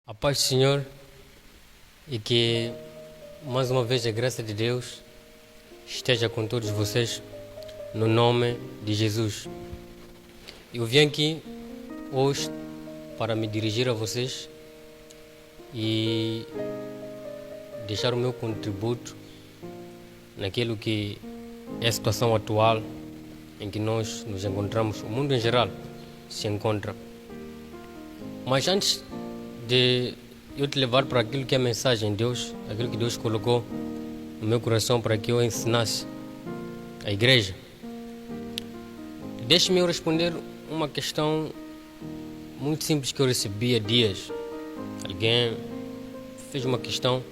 A paz do Senhor e que mais uma vez a graça de Deus esteja com todos vocês no nome de Jesus. Eu vim aqui hoje para me dirigir a vocês e deixar o meu contributo naquilo que é a situação atual em que nós nos encontramos, o mundo em geral se encontra. Mas antes de eu te levar para aquilo que é a mensagem de Deus, aquilo que Deus colocou no meu coração para que eu ensinasse a igreja, deixe-me eu responder uma questão muito simples que eu recebi há dias. Alguém fez uma questão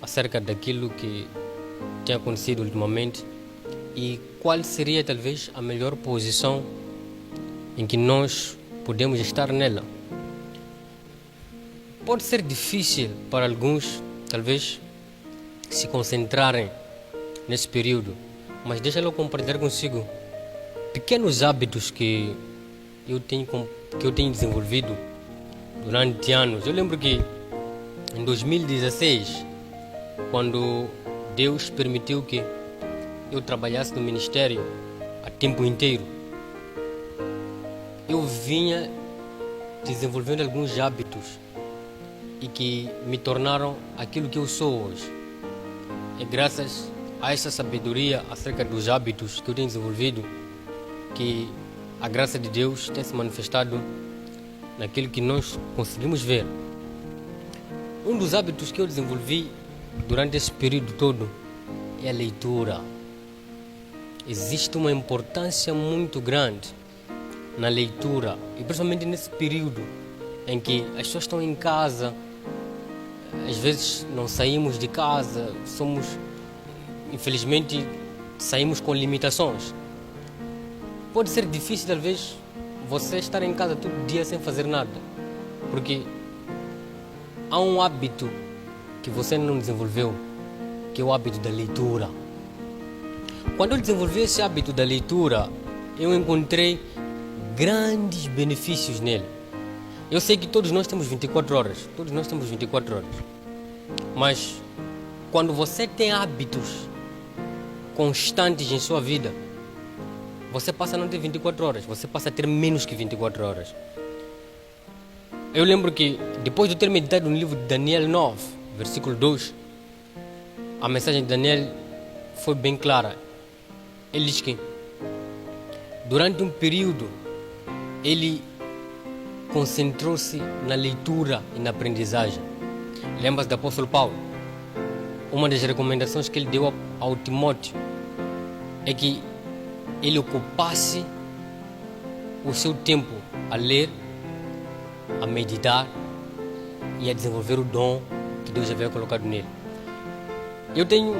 acerca daquilo que tem acontecido ultimamente e qual seria talvez a melhor posição em que nós podemos estar nela. Pode ser difícil para alguns, talvez, se concentrarem nesse período, mas deixa eu compartilhar consigo pequenos hábitos que eu tenho desenvolvido durante anos. Eu lembro que em 2016, quando Deus permitiu que eu trabalhasse no ministério a tempo inteiro, eu vinha desenvolvendo alguns hábitos e que me tornaram aquilo que eu sou hoje. É graças a essa sabedoria acerca dos hábitos que eu tenho desenvolvido que a graça de Deus tem se manifestado naquilo que nós conseguimos ver. Um dos hábitos que eu desenvolvi durante esse período todo é a leitura. Existe uma importância muito grande na leitura, e principalmente nesse período em que as pessoas estão em casa, às vezes não saímos de casa, infelizmente, saímos com limitações. Pode ser difícil, talvez, você estar em casa todo dia sem fazer nada, porque há um hábito que você não desenvolveu, que é o hábito da leitura. Quando eu desenvolvi esse hábito da leitura, eu encontrei grandes benefícios nele. Eu sei que todos nós temos 24 horas, mas quando você tem hábitos constantes em sua vida, você passa a não ter 24 horas, você passa a ter menos que 24 horas. Eu lembro que depois de eu ter meditado no livro de Daniel 9, versículo 2, a mensagem de Daniel foi bem clara. Ele diz que durante um período ele concentrou-se na leitura e na aprendizagem. Lembra-se do apóstolo Paulo? Uma das recomendações que ele deu ao Timóteo é que ele ocupasse o seu tempo a ler, a meditar e a desenvolver o dom que Deus havia colocado nele. Eu tenho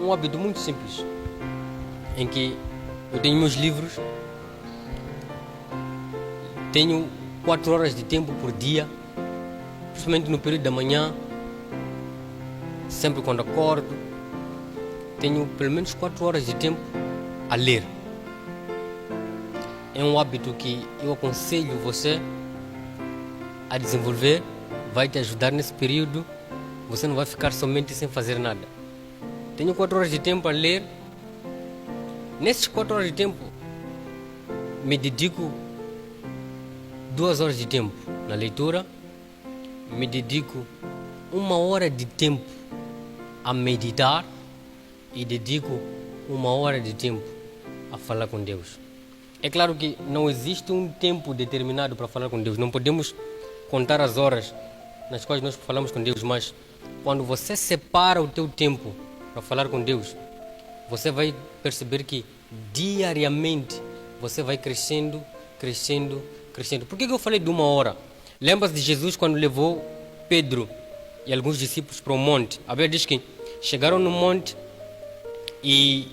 um hábito muito simples, em que eu tenho meus livros, tenho 4 horas de tempo por dia, principalmente no período da manhã, sempre quando acordo, tenho pelo menos 4 horas de tempo a ler. É um hábito que eu aconselho você a desenvolver, vai te ajudar nesse período, você não vai ficar somente sem fazer nada. Tenho 4 horas de tempo a ler, nesses 4 horas de tempo me dedico 2 horas de tempo na leitura, me dedico 1 hora de tempo a meditar e dedico 1 hora de tempo a falar com Deus. É claro que não existe um tempo determinado para falar com Deus, não podemos contar as horas nas quais nós falamos com Deus, mas quando você separa o teu tempo para falar com Deus, você vai perceber que diariamente você vai crescendo. Por que eu falei de 1 hora? Lembra-se de Jesus quando levou Pedro e alguns discípulos para o monte? A Bíblia diz que chegaram no monte e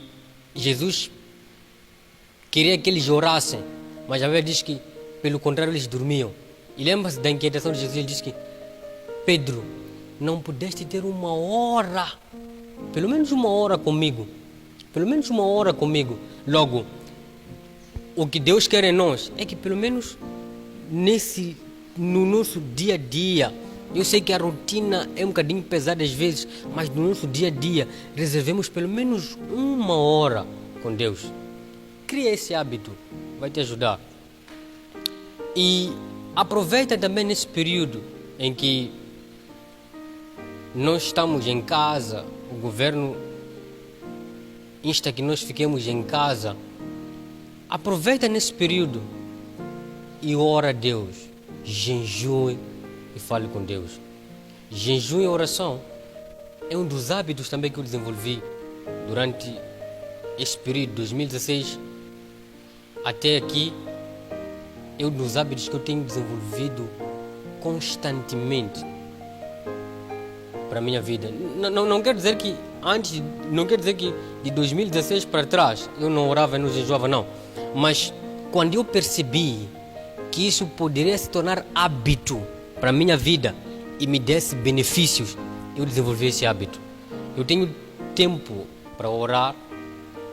Jesus queria que eles orassem, mas a Bíblia diz que, pelo contrário, eles dormiam. E lembra-se da inquietação de Jesus? Ele diz que: Pedro, não pudeste ter 1 hora, pelo menos 1 hora comigo, Logo, o que Deus quer em nós é que pelo menos nesse no nosso dia a dia. Eu sei que a rotina é um bocadinho pesada às vezes, mas no nosso dia a dia reservemos pelo menos 1 hora com Deus. Cria esse hábito, vai te ajudar. E aproveita também nesse período em que nós estamos em casa, o governo insta que nós fiquemos em casa. Aproveita nesse período e ora a Deus. Jejue e fale com Deus. Jejum e oração é um dos hábitos também que eu desenvolvi durante esse período, 2016 até aqui. É um dos hábitos que eu tenho desenvolvido constantemente para a minha vida. Não quer dizer que antes, não quer dizer que de 2016 para trás eu não orava e não jejuava, não. Mas quando eu percebi que isso poderia se tornar hábito para a minha vida e me desse benefícios, eu desenvolvi esse hábito. Eu tenho tempo para orar,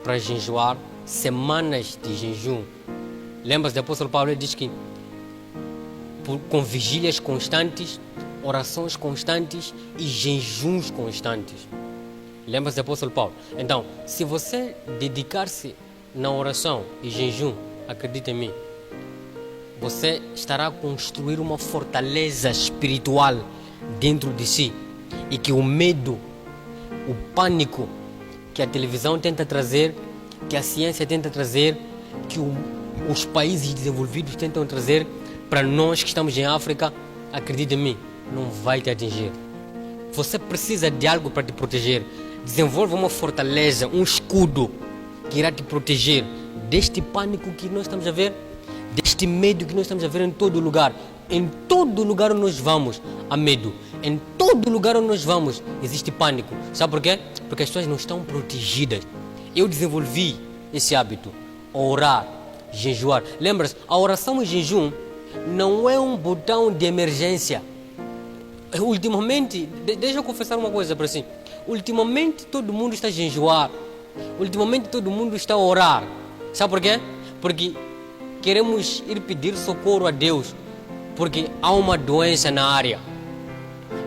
para jejuar, semanas de jejum. Lembra-se do apóstolo Paulo? Ele diz que com vigílias constantes, orações constantes e jejuns constantes. Lembra-se do apóstolo Paulo? Então, se você dedicar-se na oração e jejum, acredita em mim, você estará a construir uma fortaleza espiritual dentro de si, e que o medo, o pânico que a televisão tenta trazer, que a ciência tenta trazer, que os países desenvolvidos tentam trazer para nós que estamos em África, acredita em mim, não vai te atingir. Você precisa de algo para te proteger. Desenvolva uma fortaleza, um escudo que irá te proteger deste pânico que nós estamos a ver, deste medo que nós estamos a ver em todo lugar. Em todo lugar onde nós vamos, há medo. Em todo lugar onde nós vamos, existe pânico. Sabe por quê? Porque as pessoas não estão protegidas. Eu desenvolvi esse hábito, orar, jejuar. Lembra-se, a oração e jejum não é um botão de emergência. Ultimamente, deixa eu confessar uma coisa para si. Ultimamente todo mundo está a jejuar. Ultimamente todo mundo está a orar. Sabe por quê? Porque queremos ir pedir socorro a Deus, porque há uma doença na área.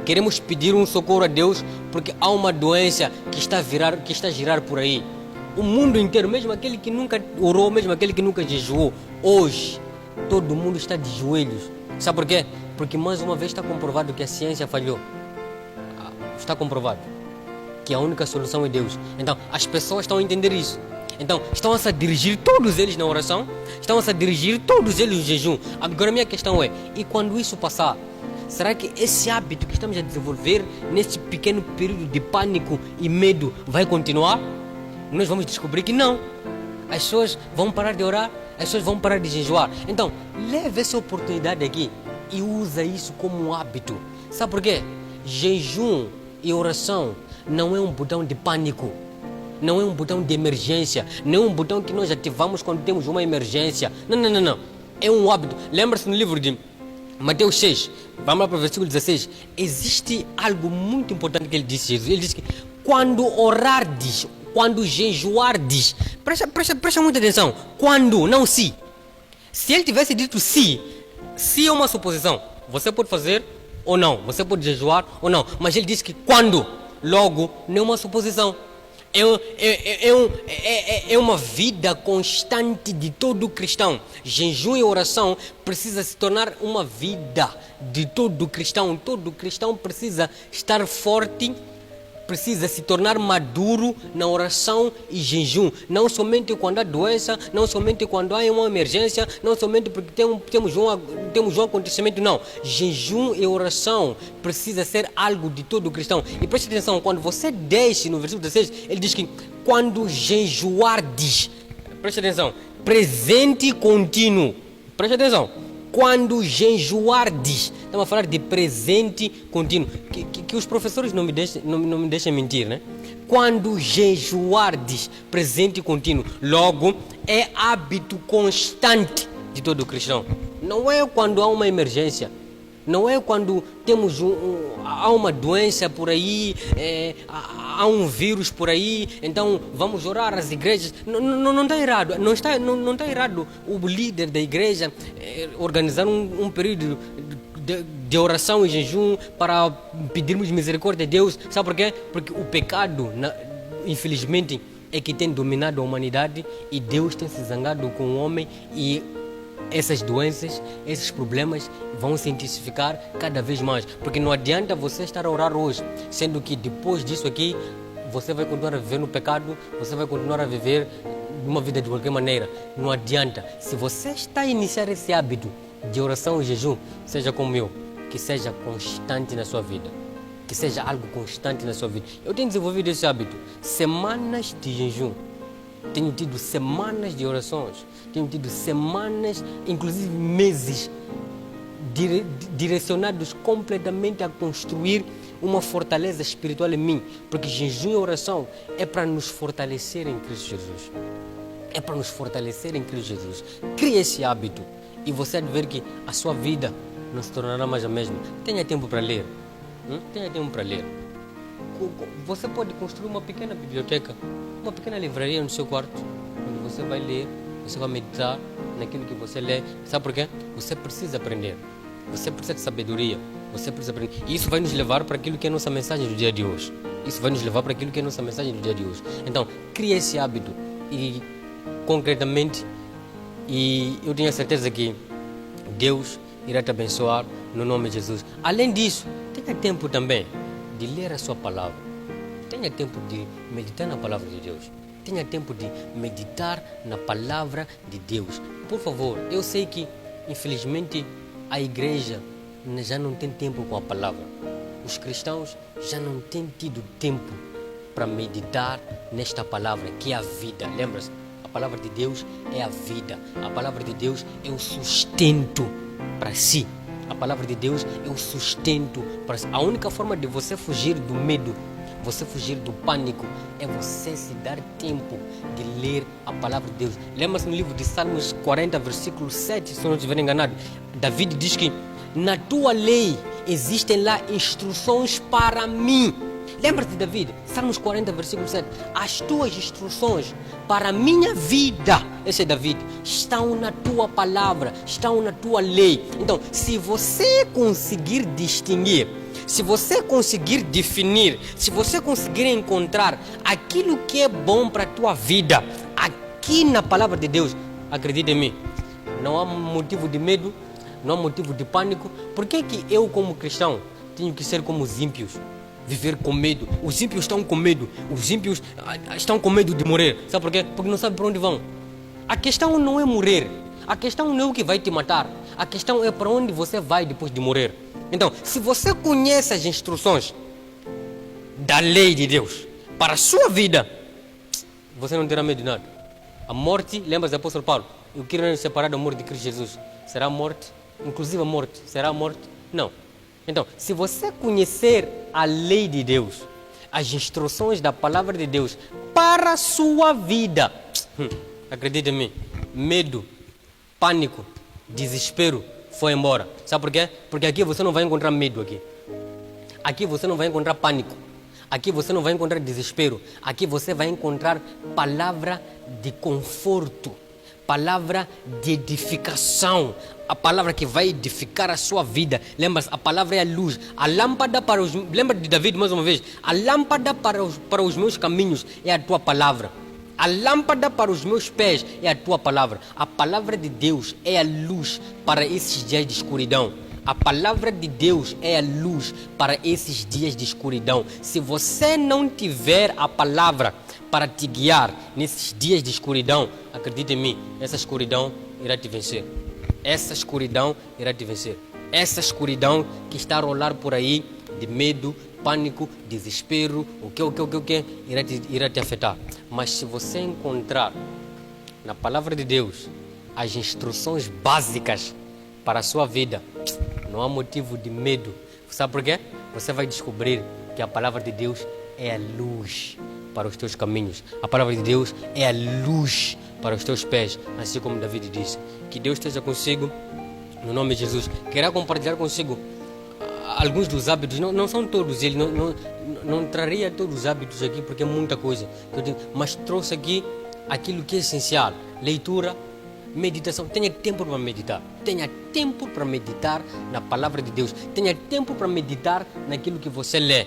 Queremos pedir um socorro a Deus porque há uma doença que está a girar por aí. O mundo inteiro, mesmo aquele que nunca orou, mesmo aquele que nunca jejuou, hoje todo mundo está de joelhos. Sabe por quê? Porque mais uma vez está comprovado que a ciência falhou. Está comprovado que a única solução é Deus. Então as pessoas estão a entender isso. Então estão-se a dirigir todos eles na oração, estão-se a dirigir todos eles no jejum. Agora a minha questão é, e quando isso passar, será que esse hábito que estamos a desenvolver nesse pequeno período de pânico e medo vai continuar? Nós vamos descobrir que não. As pessoas vão parar de orar, as pessoas vão parar de jejuar. Então leve essa oportunidade aqui e usa isso como um hábito. Sabe por quê? Jejum e oração não é um botão de pânico, não é um botão de emergência, não é um botão que nós ativamos quando temos uma emergência. Não. É um hábito. Lembra-se no livro de Mateus 6, vamos lá para o versículo 16. Existe algo muito importante que ele disse, Jesus. Ele disse que quando orardes, quando jejuardes, presta muita atenção. Quando, não se. Se ele tivesse dito se é uma suposição. Você pode fazer ou não, você pode jejuar ou não. Mas ele disse que quando, logo, não é uma suposição. É uma vida constante de todo cristão. Jejum e oração precisa se tornar uma vida de todo cristão. Todo cristão precisa estar forte, precisa se tornar maduro na oração e jejum. Não somente quando há doença, não somente quando há uma emergência, não somente porque temos um acontecimento, não. Jejum e oração precisa ser algo de todo cristão. E preste atenção, quando você desce no versículo 16, ele diz que quando jejuardes, preste atenção, presente contínuo. Preste atenção. Quando jejuardes, estamos a falar de presente contínuo, que os professores não me deixem mentir, né? Quando jejuardes, presente contínuo, logo é hábito constante de todo cristão. Não é quando há uma emergência, não é quando temos há uma doença por aí, há um vírus por aí, então vamos orar às igrejas. Não está errado, não está errado o líder da igreja organizar um período de oração e jejum para pedirmos misericórdia a Deus. Sabe por quê? Porque o pecado, infelizmente, é que tem dominado a humanidade e Deus tem se zangado com o homem e essas doenças, esses problemas vão se intensificar cada vez mais. Porque não adianta você estar a orar hoje, sendo que depois disso aqui, você vai continuar a viver no pecado, você vai continuar a viver uma vida de qualquer maneira. Não adianta. Se você está a iniciar esse hábito de oração e jejum, seja como eu, que seja constante na sua vida. Que seja algo constante na sua vida. Eu tenho desenvolvido esse hábito. Semanas de jejum. Tenho tido semanas de orações. Tenho tido semanas, inclusive meses, direcionados completamente a construir uma fortaleza espiritual em mim. Porque jejum e oração é para nos fortalecer em Cristo Jesus. É para nos fortalecer em Cristo Jesus. Crie esse hábito e você vai ver que a sua vida não se tornará mais a mesma. Tenha tempo para ler. Tenha tempo para ler. Você pode construir uma pequena biblioteca, uma pequena livraria no seu quarto, onde você vai ler, você vai meditar naquilo que você lê. Sabe por quê? Você precisa aprender. Você precisa de sabedoria. Você precisa aprender. E isso vai nos levar para aquilo que é a nossa mensagem do dia de hoje. Isso vai nos levar para aquilo que é a nossa mensagem do dia de hoje. Então, crie esse hábito e, concretamente, e eu tenho a certeza que Deus irá te abençoar no nome de Jesus. Além disso, tenha tempo também de ler a sua palavra. Tenha tempo de meditar na palavra de Deus. Tenha tempo de meditar na palavra de Deus. Por favor, eu sei que, infelizmente, a igreja já não tem tempo com a palavra. Os cristãos já não têm tido tempo para meditar nesta palavra, que é a vida. Lembra-se? A palavra de Deus é a vida. A palavra de Deus é o sustento para si. A palavra de Deus é o sustento para si. A única forma de você fugir do medo, você fugir do pânico, é você se dar tempo de ler a palavra de Deus. Lembra-se no livro de Salmos 40, versículo 7, se eu não estiver enganado, David diz que na tua lei existem lá instruções para mim. Lembra-te de David, Salmos 40, versículo 7. As tuas instruções para a minha vida, esse é David, estão na tua palavra, estão na tua lei. Então, se você conseguir distinguir, se você conseguir definir, se você conseguir encontrar aquilo que é bom para a tua vida, aqui na palavra de Deus, acredite em mim, não há motivo de medo, não há motivo de pânico. Por que que eu, como cristão, tenho que ser como os ímpios? Viver com medo. Os ímpios estão com medo. Os ímpios estão com medo de morrer. Sabe por quê? Porque não sabem para onde vão. A questão não é morrer. A questão não é o que vai te matar. A questão é para onde você vai depois de morrer. Então, se você conhece as instruções da lei de Deus para a sua vida, você não terá medo de nada. A morte, lembra do apóstolo Paulo? Eu quero nos separar do amor de Cristo Jesus. Será a morte? Inclusive a morte. Será a morte? Não. Então, se você conhecer a lei de Deus, as instruções da palavra de Deus para a sua vida, acredite em mim, medo, pânico, desespero foi embora. Sabe por quê? Porque aqui você não vai encontrar medo aqui. Aqui você não vai encontrar pânico. Aqui você não vai encontrar desespero. Aqui você vai encontrar palavra de conforto, palavra de edificação, a palavra que vai edificar a sua vida. Lembra-se, a palavra é a luz. A lâmpada para os... Lembra de David mais uma vez? A lâmpada para os meus caminhos é a tua palavra. A lâmpada para os meus pés é a tua palavra. A palavra de Deus é a luz para esses dias de escuridão. A palavra de Deus é a luz para esses dias de escuridão. Se você não tiver a palavra para te guiar nesses dias de escuridão, acredite em mim, essa escuridão irá te vencer. Essa escuridão irá te vencer. Essa escuridão que está a rolar por aí, de medo, pânico, desespero, o que, irá te afetar. Mas se você encontrar na palavra de Deus as instruções básicas para a sua vida, não há motivo de medo. Sabe por quê? Você vai descobrir que a palavra de Deus é a luz para os teus caminhos. A palavra de Deus é a luz para os teus pés, assim como David disse. Que Deus esteja consigo, no nome de Jesus. Quero compartilhar consigo alguns dos hábitos, não são todos eles, não traria todos os hábitos aqui porque é muita coisa, mas trouxe aqui aquilo que é essencial: leitura, meditação. Tenha tempo para meditar. Tenha tempo para meditar na palavra de Deus. Tenha tempo para meditar naquilo que você lê.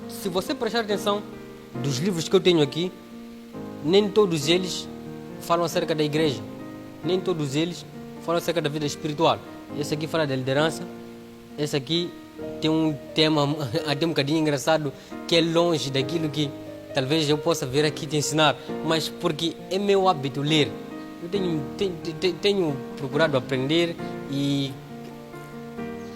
Se você prestar atenção dos livros que eu tenho aqui, nem todos eles falam acerca da igreja. Nem todos eles falam acerca da vida espiritual. Esse aqui fala da liderança. Esse aqui tem um tema até um bocadinho engraçado, que é longe daquilo que talvez eu possa vir aqui te ensinar, mas porque é meu hábito ler. Eu tenho procurado aprender e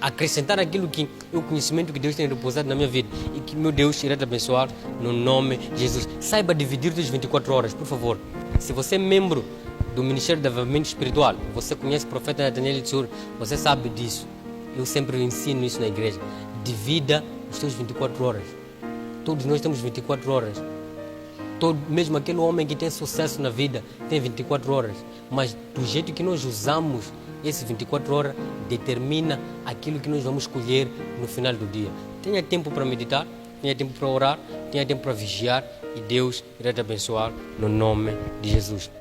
acrescentar aquilo que o conhecimento que Deus tem repousado na minha vida e que meu Deus irá te abençoar no nome de Jesus. Saiba dividir as 24 horas, por favor. Se você é membro do Ministério de Avivamento Espiritual, você conhece o profeta Nathaniel Tsur, você sabe disso. Eu sempre ensino isso na igreja. Divida os seus 24 horas. Todos nós temos 24 horas. Mesmo aquele homem que tem sucesso na vida tem 24 horas. Mas do jeito que nós usamos essas 24 horas determina aquilo que nós vamos colher no final do dia. Tenha tempo para meditar, tenha tempo para orar, tenha tempo para vigiar e Deus irá te abençoar no nome de Jesus.